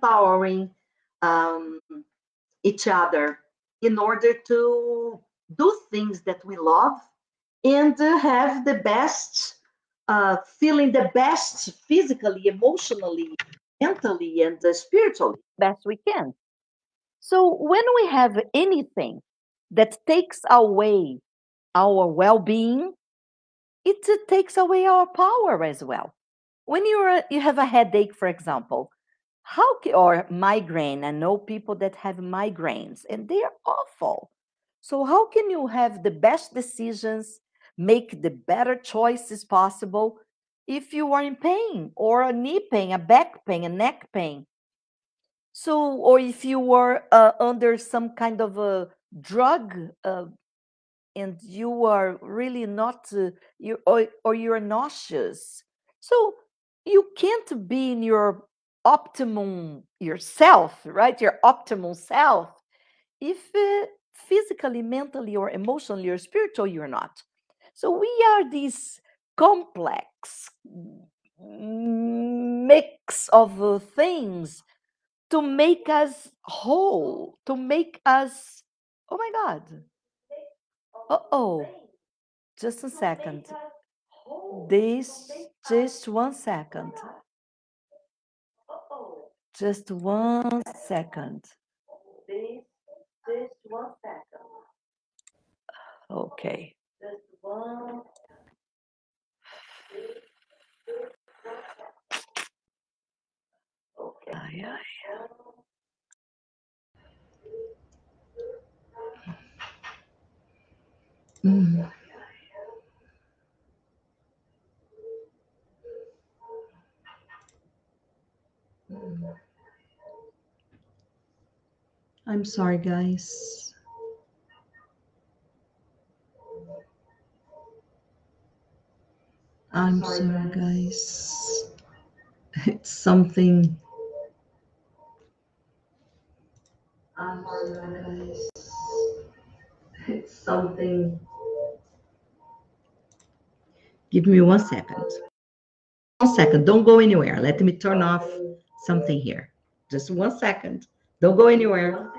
empowering um, each other in order to do things that we love and have the best, feeling the best physically, emotionally, mentally, and spiritually. Best we can. So when we have anything that takes away our well-being, it takes away our power as well. When you have a headache, for example, or migraine, I know people that have migraines and they are awful. So how can you have the best decisions, make the better choices possible if you are in pain, or a knee pain, a back pain, a neck pain? So, or if you were under some kind of a drug, and you are really not, or you're nauseous. So you can't be in your optimum yourself, right? Your optimal self, if physically, mentally, or emotionally, or spiritually, you're not. So we are this complex mix of things to make us whole, to make us, oh my God, oh, just a second. This, just 1 second. Just 1 second. This, just 1 second. Okay. Just one. Okay. Ay, ay. Mm. I'm sorry, guys. I'm sorry, guys. It's something. I'm sorry, guys. It's something. Give me 1 second. 1 second. Don't go anywhere. Let me turn off something here. Just 1 second. Don't go anywhere.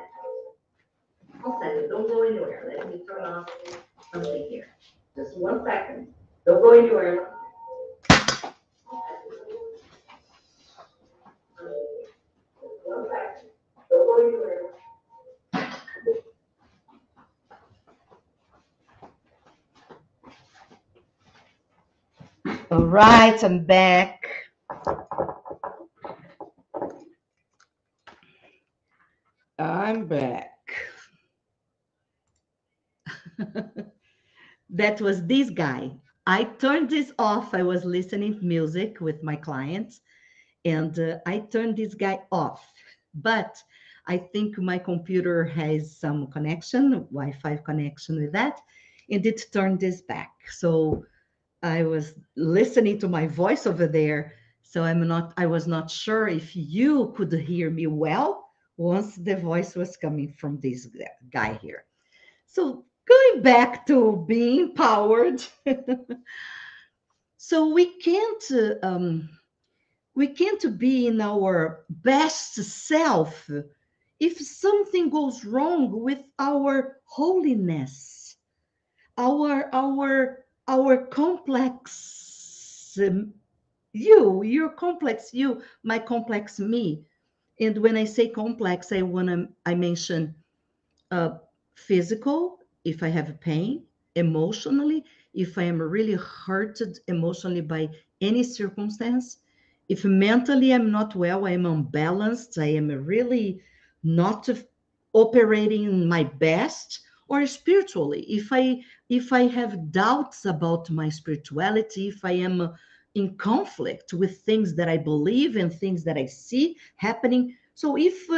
1 second. Don't go anywhere. Let me turn off something here. Just 1 second. Don't go anywhere. Don't go anywhere. All right, I'm back. I'm back. That was this guy. I turned this off. I was listening to music with my clients, and I turned this guy off. But I think my computer has some connection, Wi-Fi connection with that, and it turned this back. So I was listening to my voice over there. So I was not sure if you could hear me well once the voice was coming from this guy here. So going back to being powered, so we can't be in our best self if something goes wrong with our holiness, our complex your complex you, my complex me. And when I say complex, I mention uh, physical, if I have pain, emotionally, if I am really hurted emotionally by any circumstance, if mentally I'm not well, I am unbalanced, I am really not operating my best, or spiritually, if I have doubts about my spirituality, if I am in conflict with things that I believe and things that I see happening. So if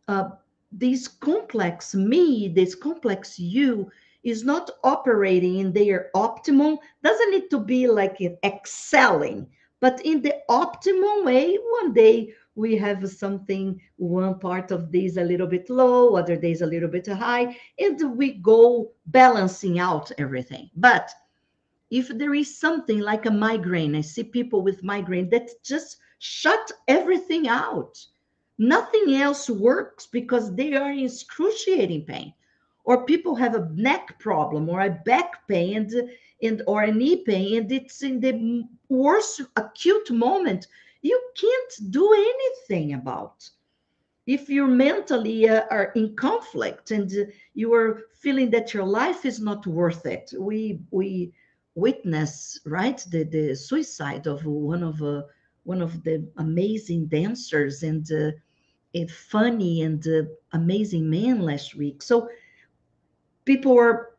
uh, this complex me, this complex you is not operating in their optimum, doesn't need to be like in excelling, but in the optimum way. One day we have something, one part of this a little bit low, other days a little bit high, and we go balancing out everything. But if there is something like a migraine, I see people with migraine that just shut everything out. Nothing else works because they are in excruciating pain. Or people have a neck problem or a back pain and or a knee pain, and it's in the worst acute moment. You can't do anything about. If you mentally are in conflict and you are feeling that your life is not worth it, we witness, right, the suicide of one of the amazing dancers and a funny and amazing man last week. So people were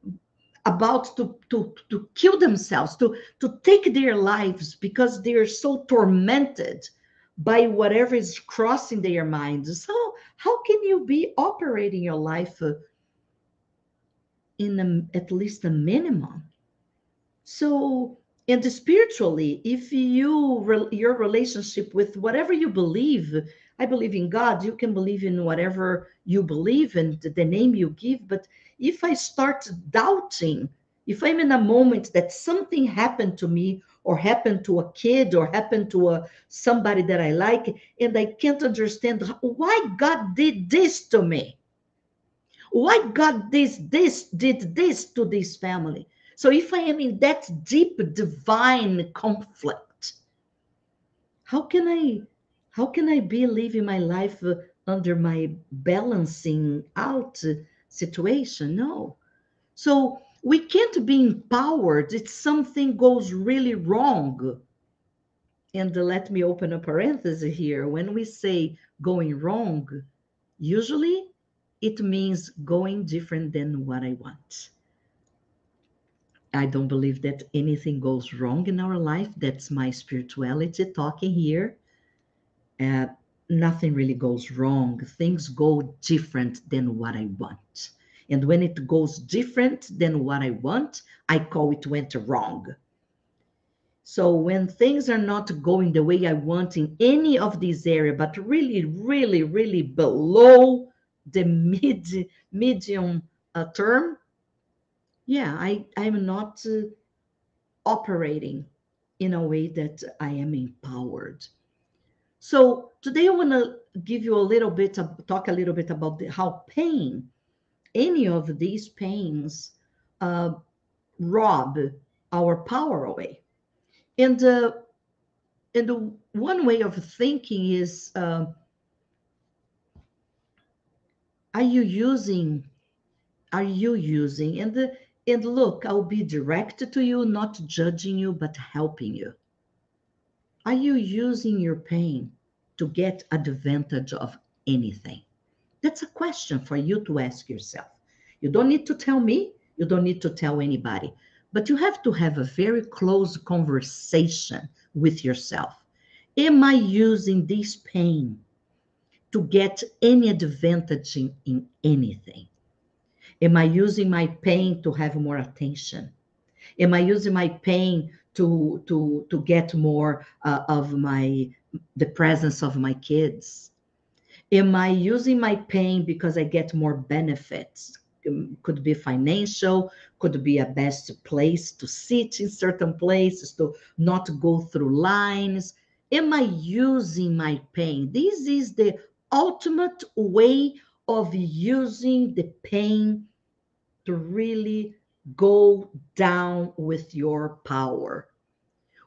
about to kill themselves, to take their lives because they're so tormented by whatever is crossing their minds. So how can you be operating your life at least a minimum? So, and spiritually, if your relationship with whatever you believe, I believe in God, you can believe in whatever you believe and the name you give. But if I start doubting, if I'm in a moment that something happened to me or happened to a kid or happened to somebody that I like, and I can't understand why God did this to me, why God did this to this family. So if I am in that deep divine conflict, how can I how can I be living my life under my balancing out situation? No. So we can't be empowered if something goes really wrong. And let me open a parenthesis here. When we say going wrong, usually it means going different than what I want. I don't believe that anything goes wrong in our life. That's my spirituality talking here. Uh, Nothing really goes wrong. Things go different than what I want. And when it goes different than what I want, I call it went wrong. So when things are not going the way I want in any of these areas, but really, really, really below the medium term, yeah, I'm not operating in a way that I am empowered. So today I want to give you a little bit of, talk a little bit about how pain, any of these pains, uh, rob our power away. And one way of thinking is, are you using? Are you using? And look, I'll be direct to you, not judging you, but helping you. Are you using your pain to get advantage of anything? That's a question for you to ask yourself. You don't need to tell me, you don't need to tell anybody, but you have to have a very close conversation with yourself. Am I using this pain to get any advantage in anything? Am I using my pain to have more attention? Am I using my pain to get more of the presence of my kids? Am I using my pain because I get more benefits? Could be financial, could be a best place to sit in certain places, to not go through lines. Am I using my pain? This is the ultimate way of using the pain to really go down with your power.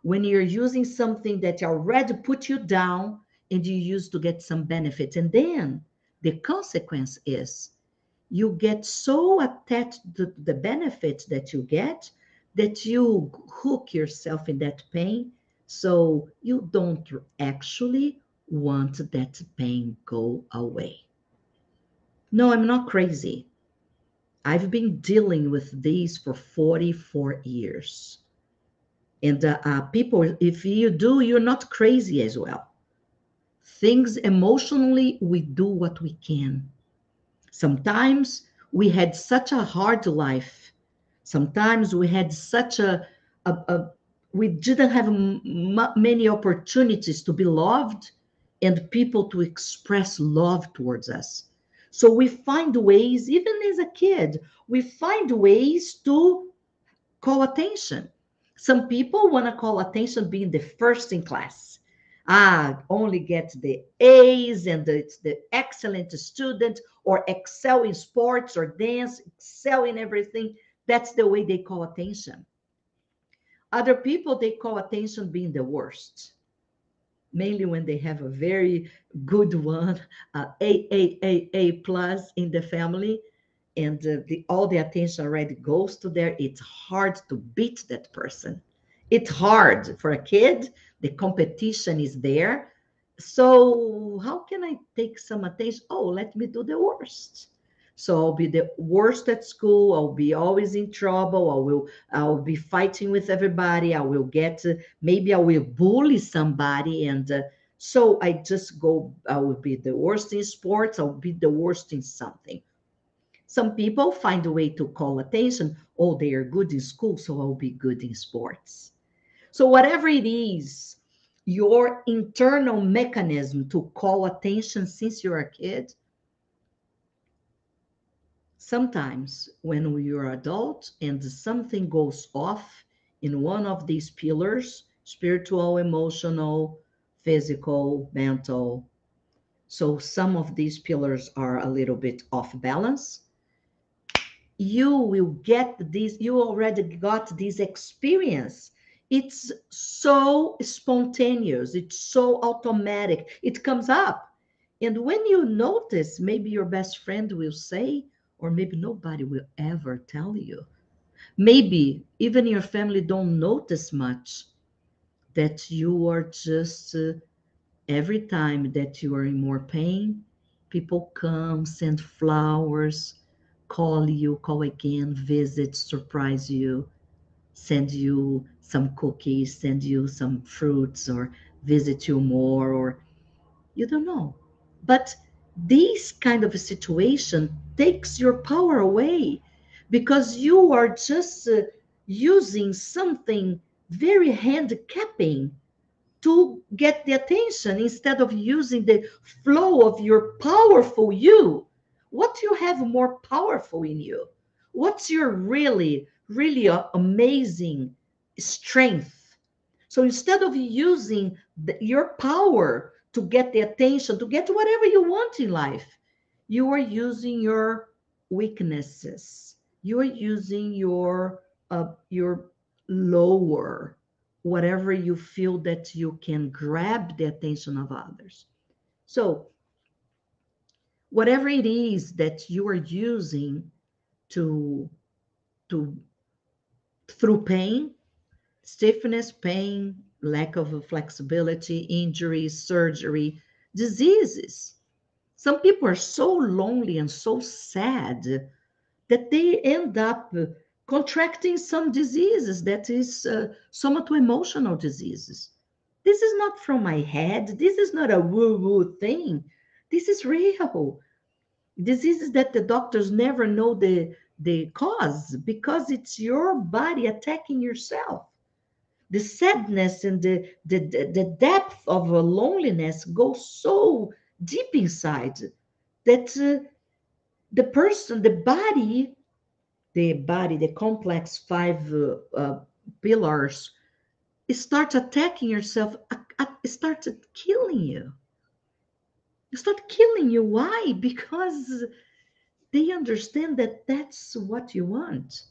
When you're using something that already put you down and you use to get some benefit, and then the consequence is you get so attached to the benefits that you get that you hook yourself in that pain, so you don't actually want that pain go away. No, I'm not crazy. I've been dealing with these for 44 years. And people, if you do, you're not crazy as well. Things emotionally, we do what we can. Sometimes we had such a hard life. Sometimes we had such we didn't have many opportunities to be loved and people to express love towards us. So we find ways, even as a kid, we find ways to call attention. Some people want to call attention being the first in class. Only get the A's and it's the excellent student, or excel in sports or dance, excel in everything. That's the way they call attention. Other people, they call attention being the worst, mainly when they have a very good one, A plus in the family, and all the attention already goes to there. It's hard to beat that person. It's hard for a kid. The competition is there. So how can I take some attention? Oh, let me do the worst. So I'll be the worst at school. I'll be always in trouble. I'll be fighting with everybody. I will get maybe I will bully somebody, and so I just go. I will be the worst in sports. I'll be the worst in something. Some people find a way to call attention. Oh, they are good in school, so I'll be good in sports. So, whatever it is, your internal mechanism to call attention since you're a kid, sometimes when you're adult and something goes off in one of these pillars, spiritual, emotional, physical, mental, so some of these pillars are a little bit off balance, you will get this, you already got this experience. It's so spontaneous, it's so automatic, it comes up. And when you notice, maybe your best friend will say, or maybe nobody will ever tell you. Maybe even your family don't notice much that you are just every time that you are in more pain, people come, send flowers, call you, call again, visit, surprise you, send you some cookies, send you some fruits, or visit you more, or you don't know. But this kind of a situation takes your power away, because you are just using something very handicapping to get the attention instead of using the flow of your powerful you. What you have more powerful in you? What's your really, really amazing strength? So instead of using your power to get the attention, to get whatever you want in life, you are using your weaknesses. You are using your lower, whatever you feel that you can grab the attention of others. So whatever it is that you are using to to through pain, stiffness, pain, lack of flexibility, injuries, surgery, diseases. Some people are so lonely and so sad that they end up contracting some diseases that is somewhat emotional diseases. This is not from my head. This is not a woo-woo thing. This is real. Diseases that the doctors never know the cause, because it's your body attacking yourself. The sadness and the depth of a loneliness goes so deep inside that the person, the complex five pillars, it starts attacking yourself, it starts killing you. It starts killing you. Why? Because they understand that that's what you want,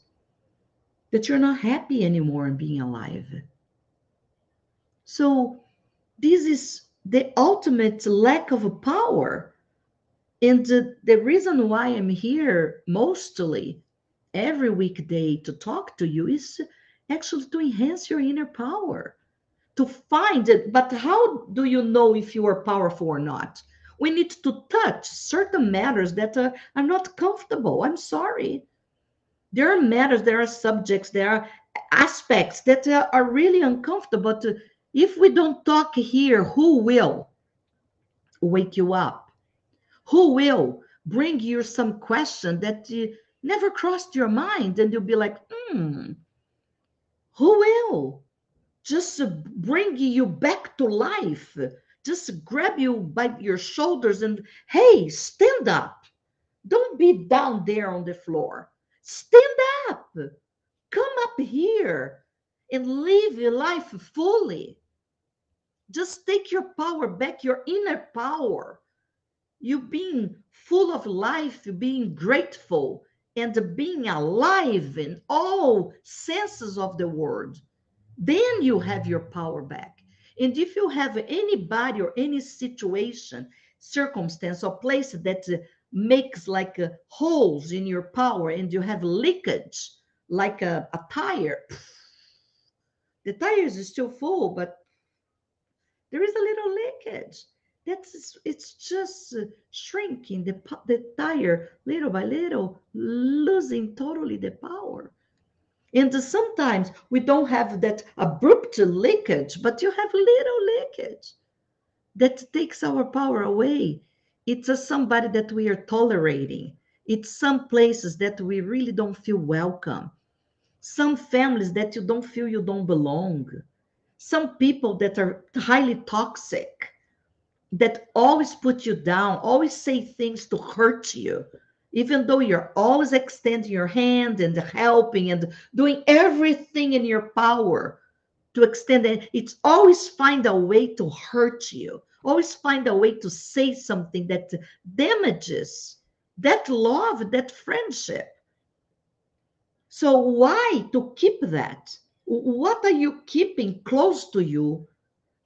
that you're not happy anymore in being alive. So this is the ultimate lack of power. And the reason why I'm here mostly every weekday to talk to you is actually to enhance your inner power, to find it. But how do you know if you are powerful or not? We need to touch certain matters that are not comfortable. I'm sorry. There are matters, there are subjects, there are aspects that are really uncomfortable. But if we don't talk here, who will wake you up? Who will bring you some question that never crossed your mind? And you'll be like, who will just bring you back to life? Just grab you by your shoulders and, hey, stand up. Don't be down there on the floor. Stand up. Come up here and live your life fully. Just take your power back, your inner power. You being full of life, being grateful, and being alive in all senses of the word. Then you have your power back. And if you have anybody or any situation, circumstance, or place that makes like holes in your power and you have leakage like a tire, the tire is still full, but there is a little leakage. It's just shrinking the tire little by little, losing totally the power. And sometimes we don't have that abrupt leakage, but you have little leakage that takes our power away. It's somebody that we are tolerating. It's some places that we really don't feel welcome. Some families that you don't feel you don't belong. Some people that are highly toxic, that always put you down, always say things to hurt you, even though you're always extending your hand and helping and doing everything in your power to extend it. It's always find a way to hurt you, always find a way to say something that damages that love, that friendship. So why to keep that? What are you keeping close to you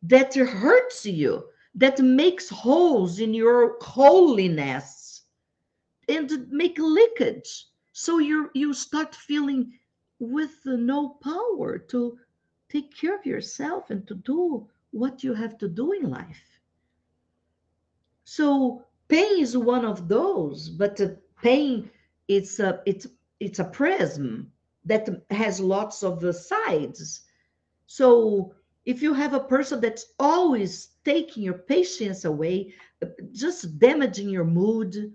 that hurts you, that makes holes in your holiness and make leakage? So you start feeling with no power to take care of yourself and to do what you have to do in life. So pain is one of those, but pain it's a prism that has lots of sides. So if you have a person that's always taking your patience away, just damaging your mood,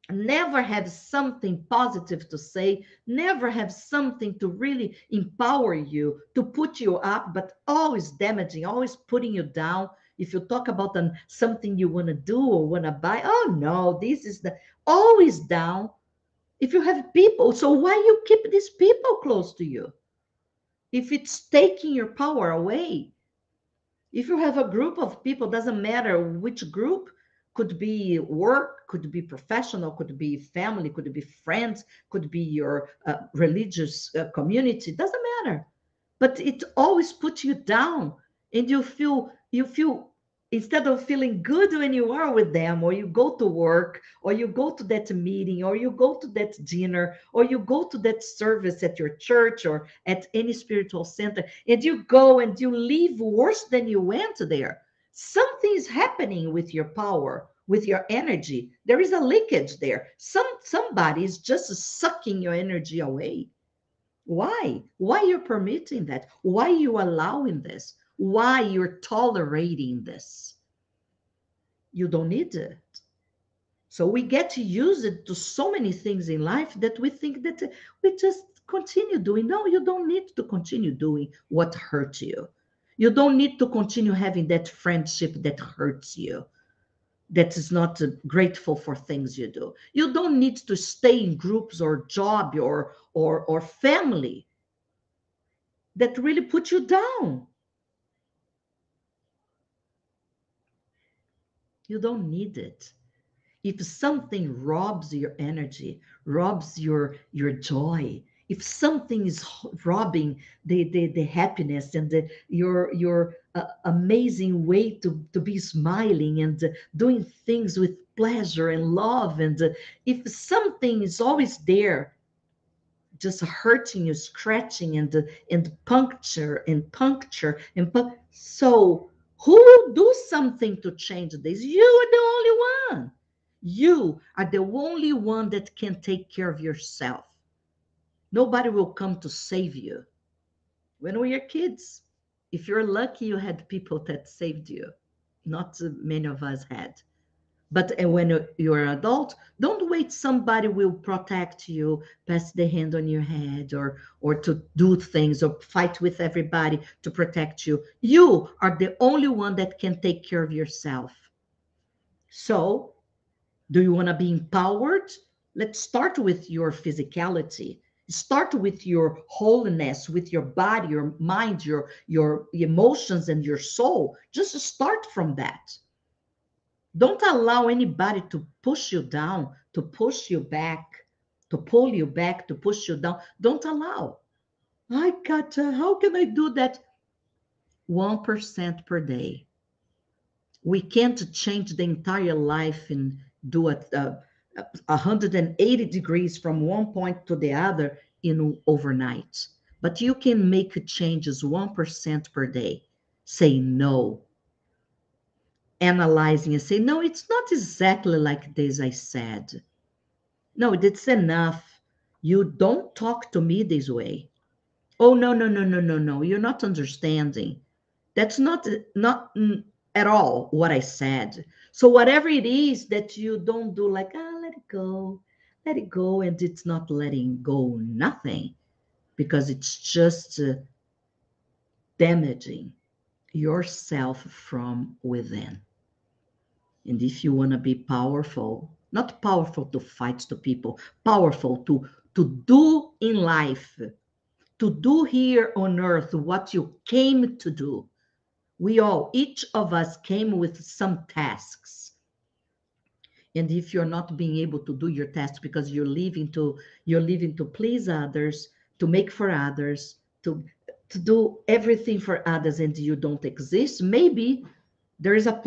never have something positive to say, never have something to really empower you, to put you up, but always damaging, always putting you down. If you talk about something you want to do or want to buy, oh no, this is the always down. If you have people, so why you keep these people close to you? If it's taking your power away, if you have a group of people, doesn't matter which group, could be work, could be professional, could be family, could be friends, could be your religious community, doesn't matter. But it always puts you down, and you feel instead of feeling good when you are with them, or you go to work, or you go to that meeting, or you go to that dinner, or you go to that service at your church or at any spiritual center, and you go and you leave worse than you went there. Something is happening with your power, with your energy. There is a leakage there. Somebody is just sucking your energy away. Why you're permitting that? Why you allowing this? Why you're tolerating this? You don't need it. So we get to use it to so many things in life that we think that we just continue doing. No, you don't need to continue doing what hurts you. You don't need to continue having that friendship that hurts you, that is not grateful for things you do. You don't need to stay in groups or job or family that really put you down. You don't need it. If something robs your energy, robs your joy, if something is robbing the happiness and your amazing way to be smiling and doing things with pleasure and love, and if something is always there just hurting you, scratching and puncture so who will do something to change this? You are the only one. You are the only one that can take care of yourself. Nobody will come to save you. When we were kids, if you're lucky, you had people that saved you. Not many of us had. But when you're an adult, don't wait somebody will protect you, pass the hand on your head, or to do things or fight with everybody to protect you. You are the only one that can take care of yourself. So do you want to be empowered? Let's start with your physicality. start with your wholeness, with your body, your mind, your emotions, and your soul. Just start from that. Don't allow anybody to push you down, to push you back, to pull you back, to push you down. Don't allow. I got, how can I do that? 1% per day. We can't change the entire life and do it 180 degrees from one point to the other in overnight. But you can make changes 1% per day. Say no. Analyzing and say, no, it's not exactly like this I said. No, it's enough. You don't talk to me this way. Oh, no, no, no, no, no, no. You're not understanding. That's not at all what I said. So whatever it is that you don't do, like, let it go, and it's not letting go nothing, because it's just damaging yourself from within. And if you want to be powerful, not powerful to fight to people, powerful to do in life, to do here on earth what you came to do. We all, each of us came with some tasks. And if you're not being able to do your tasks because you're living to please others, to make for others, to do everything for others, and you don't exist, maybe there is a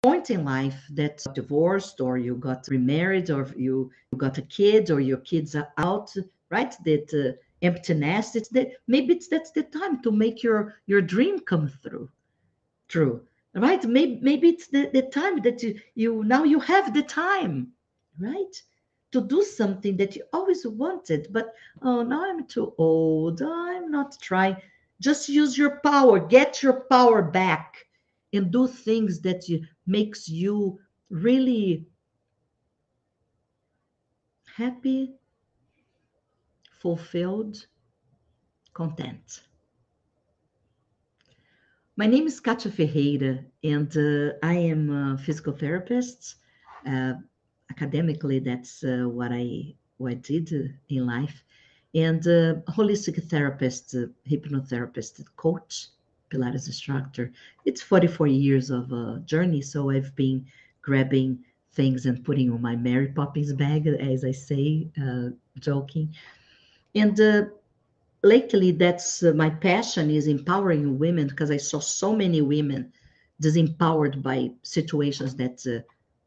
point in life that divorced, or you got remarried, or you got a kid, or your kids are out, right? That empty nest. It's that maybe that's the time to make your dream come true, right? Maybe it's the time that you now you have the time, right? To do something that you always wanted, but oh, now I'm too old. I'm not trying. Just use your power, get your power back, and do things that makes you really happy, fulfilled, content. My name is Katia Ferreira, and I am a physical therapist. Uh, Academically, that's what I did in life, and holistic therapist, hypnotherapist, coach, Pilates instructor. It's 44 years of a journey, so I've been grabbing things and putting on my Mary Poppins bag, as I say, joking. And lately, that's my passion is empowering women, because I saw so many women disempowered by situations that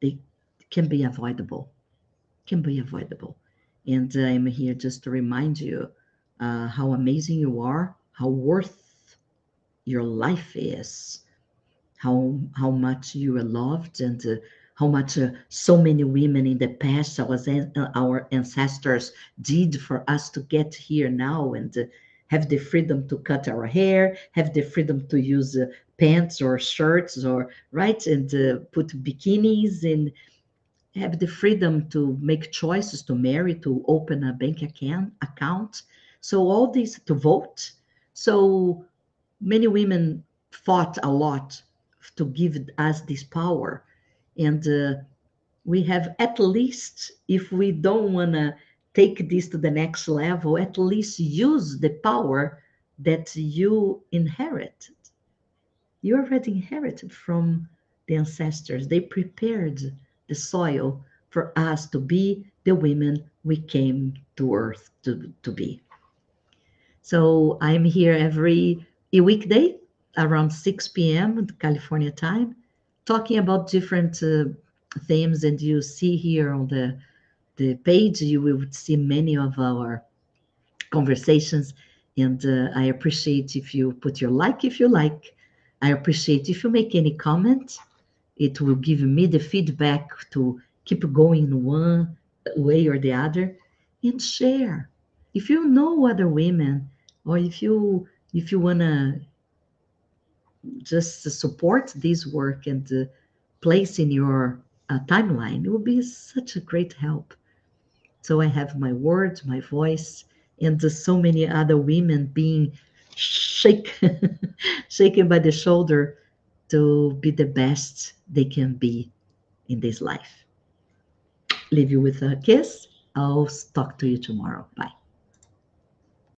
they can be avoidable, and I'm here just to remind you how amazing you are, how worth your life is, how much you are loved, and how much so many women in the past, our ancestors, did for us to get here now, and have the freedom to cut our hair, have the freedom to use pants or shirts, or right, and put bikinis, and have the freedom to make choices, to marry, to open a bank account. So all these, to vote. So many women fought a lot to give us this power. And we have, at least, if we don't want to take this to the next level, at least use the power that you inherited. You already inherited from the ancestors. They prepared the soil for us to be the women we came to earth to be. So I'm here every weekday around 6 p.m. California time, talking about different themes. And you see here on the page, you will see many of our conversations. And I appreciate if you put your like if you like. I appreciate if you make any comment. It will give me the feedback to keep going one way or the other, and share. If you know other women, or if you wanna just support this work and place in your timeline, it will be such a great help. So I have my words, my voice, and so many other women being shaken by the shoulder to be the best they can be in this life. Leave you with a kiss. I'll talk to you tomorrow. Bye.